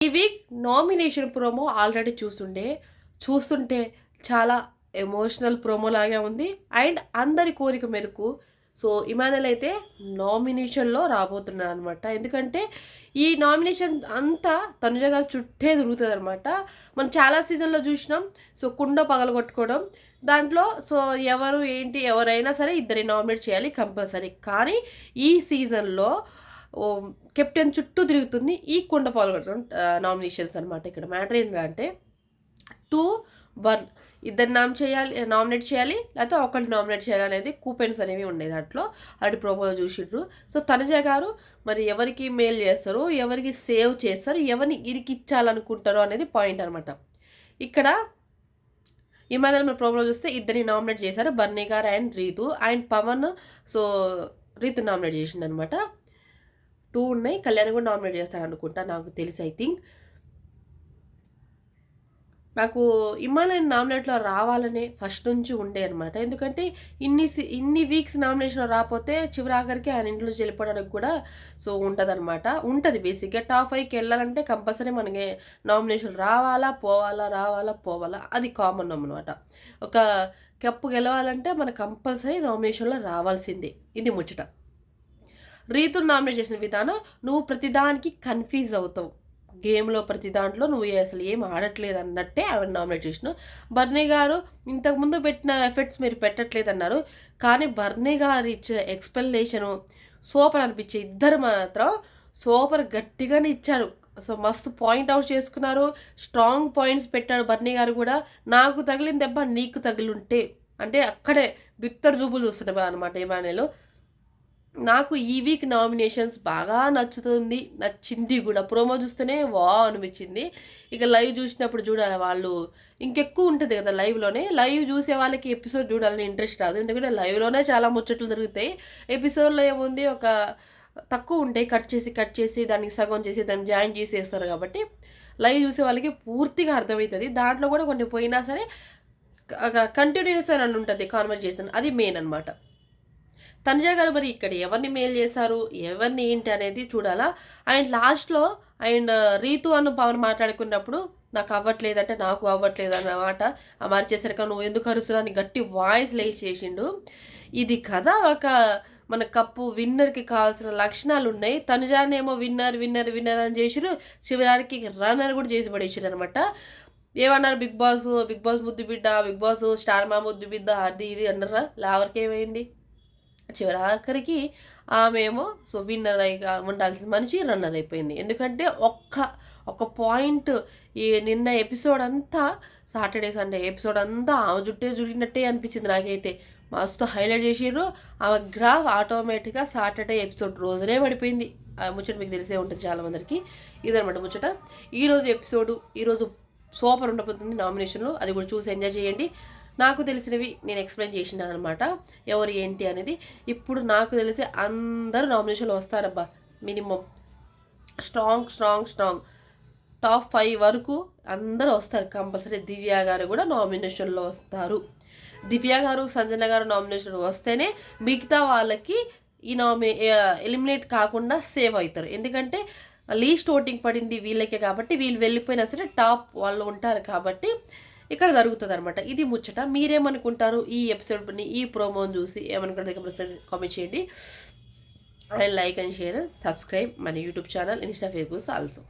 ఈ week nomination promo already చూస్తుంటే చాలా ఎమోషనల్ ప్రోమో లాగే ఉంది. అండ్ అందరి కోరిక మేరకు సో ఇమానుయల్ అయితే నామినేషన్లో రాబోతున్నారు అనమాట. ఎందుకంటే ఈ నామినేషన్ అంతా తనుజ గారు చుట్టే తిరుగుతుంది అనమాట. మనం చాలా సీజన్లో చూసినాం. సో కుండ పగలగొట్టుకోవడం దాంట్లో సో ఎవరు ఏంటి ఎవరైనా సరే ఇద్దరి నామినేట్ చేయాలి కంపల్సరీ. కానీ ఈ సీజన్లో కెప్టెన్ చుట్టూ తిరుగుతుంది ఈ కుండ పాల్గొట్టడం నామినేషన్స్ అనమాట. ఇక్కడ మ్యాటర్ ఏంటంటే 2-1 ఇద్దరు నామినేట్ చేయాలి లేకపోతే ఒకటి నామినేట్ చేయాలి అనేది కూపెన్స్ అనేవి ఉండేది. దాంట్లో అటు ప్రోమోలో చూసిండ్రు. సో తనుజ గారు మరి ఎవరికి మెయిల్ చేస్తారు, ఎవరికి సేవ్ చేస్తారు, ఎవరిని ఇరికిచ్చాలనుకుంటారో అనేది పాయింట్ అనమాట. ఇక్కడ ఇమానుయల్ మన ప్రోమోలో చూస్తే ఇద్దరిని నామినేట్ చేశారు, బర్నీ గారు and Rithu. And Pavan so Rithu nominate చేసిండు అనమాట. 2 ఉన్నాయి. కళ్యాణ్ కూడా నామినేట్ చేస్తాడు అనుకుంటా నాకు తెలిసి. ఐ థింక్ నాకు ఇమానుయల్ నామినేట్లో రావాలనే ఫస్ట్ నుంచి ఉండే అనమాట. ఎందుకంటే ఇన్ని వీక్స్ నామినేషన్ రాకపోతే చివరి ఆఖరికి ఆయన ఇంట్లో వెళ్ళిపోవడానికి కూడా సో ఉంటుంది బేసిక్గా. టాప్ 5కి వెళ్ళాలంటే కంపల్సరీ మనకి నామినేషన్ రావాలా పోవాలా అది కామన్ అనమాట. ఒక కప్పు గెలవాలంటే మనకు కంపల్సరీ నామినేషన్లో రావాల్సిందే. ఇది ముచ్చట. రీతును నామినేట్ చేసిన విధానం నువ్వు ప్రతిదానికి కన్ఫ్యూజ్ అవుతావు. గేమ్లో ప్రతి దాంట్లో నువ్వు అసలు ఏం ఆడట్లేదు అన్నట్టే ఆవిడ నామినేట్ చేసినావు. బర్నీ గారు ఇంతకుముందు పెట్టిన ఎఫెక్ట్స్ మీరు పెట్టట్లేదు అన్నారు. కానీ బర్నీ గారు ఇచ్చిన ఎక్స్ప్లెనేషను సూపర్ అనిపించే. ఇద్దరు మాత్రం సూపర్ గట్టిగానే ఇచ్చారు. సో మస్తు పాయింట్ అవుట్ చేసుకున్నారు. స్ట్రాంగ్ పాయింట్స్ పెట్టాడు బర్నీ గారు కూడా. నాకు తగిలిన దెబ్బ నీకు తగిలింటే అంటే అక్కడే బిత్తర్ చూపులు చూస్తుంటే అనమాట ఇమానుయల్. నాకు ఈ వీక్ నామినేషన్స్ బాగా నచ్చింది కూడా. ప్రోమో చూస్తేనే అనిపించింది. ఇక లైవ్ చూసినప్పుడు చూడాలి. వాళ్ళు ఇంకెక్కువ ఉంటుంది కదా లైవ్లోనే. లైవ్ చూసే వాళ్ళకి ఎపిసోడ్ చూడాలని ఇంట్రెస్ట్ రాదు. ఎందుకంటే లైవ్లోనే చాలా ముచ్చట్లు దొరుకుతాయి. ఎపిసోడ్లో ఏముంది ఒక తక్కువ ఉంటాయి. కట్ చేసి దానికి సగం చేసి దాన్ని జాయిన్ చేసేస్తారు కాబట్టి లైవ్ చూసే వాళ్ళకి పూర్తిగా అర్థమవుతుంది. దాంట్లో కూడా కొన్ని పోయినా సరే కంటిన్యూస్ అని ఉంటుంది కాన్వర్జేషన్. అది మెయిన్ అనమాట. తనుజ గారు మరి ఇక్కడ ఎవరిని మెయిల్ చేశారు, ఎవరిని ఏంటి అనేది చూడాలా. అండ్ లాస్ట్లో అండ్ రీతు అను పవన్ మాట్లాడుకున్నప్పుడు నాకు అవ్వట్లేదంటే నాకు అవ్వట్లేదు అన్నమాట. మార్చేసరికి నువ్వు ఎందుకు అరుస్తున్నా అని గట్టి వాయిస్ లేచి చేసిండు. ఇది కదా ఒక మన కప్పు విన్నర్కి కావాల్సిన లక్షణాలు ఉన్నాయి. తనుజానేమో విన్నర్ అని చేసిరు. చివరికి రన్నర్ కూడా చేసి పడేసారు అనమాట. ఏమన్నారు బిగ్ బాస్ ముద్దు బిడ్డ, బిగ్ బాస్ స్టార్ మా ముద్దు బిడ్డ అది ఇది అన్నారా. లావర్కి ఏమైంది? చివరి ఆఖరికి ఆమెమో సో విన్నర్ అయ్యి ఉండాల్సిన మనిషి రన్నర్ అయిపోయింది. ఎందుకంటే ఒక పాయింట్ ఈ నిన్న ఎపిసోడ్ అంతా సాటర్డే సండే ఎపిసోడ్ అంతా ఆమె జుట్టినట్టే అనిపించింది నాకైతే. మస్తు హైలైట్ చేసిర్రు. ఆమె గ్రాఫ్ ఆటోమేటిక్గా సాటర్డే ఎపిసోడ్ రోజునే పడిపోయింది. ఆ ముచ్చట మీకు తెలిసే ఉంటుంది చాలామందికి. ఇదనమాట ముచ్చట. ఈరోజు సూపర్ ఉండబోతుంది నామినేషన్లో. అది కూడా చూసి ఎంజాయ్ చేయండి. నాకు తెలిసినవి నేను ఎక్స్ప్లెయిన్ చేసిన అనమాట ఎవరు ఏంటి అనేది. ఇప్పుడు నాకు తెలిసి అందరూ నామినేషన్లో వస్తారబ్బా. మినిమం స్ట్రాంగ్ టాప్ 5 వరకు అందరూ వస్తారు కంపల్సరీ. దివ్య గారు కూడా నామినేషన్లో వస్తారు. దివ్య గారు సంజన గారు నామినేషన్లో వస్తేనే మిగతా వాళ్ళకి ఈ ఎలిమినేట్ కాకుండా సేవ్ అవుతారు. ఎందుకంటే లీస్ట్ ఓటింగ్ పడింది వీళ్ళకే కాబట్టి వీళ్ళు వెళ్ళిపోయినా సరే టాప్ వాళ్ళు ఉంటారు కాబట్టి ఇక్కడ జరుగుతుంది అనమాట. ఇది ముచ్చట. మీరేమనుకుంటారు ఈ ఎపిసోడ్ని, ఈ ప్రోమోని చూసి ఏమనుకుంటారు కామెంట్ చేయండి. And like and share, subscribe మన YouTube channel, Insta, Facebook also.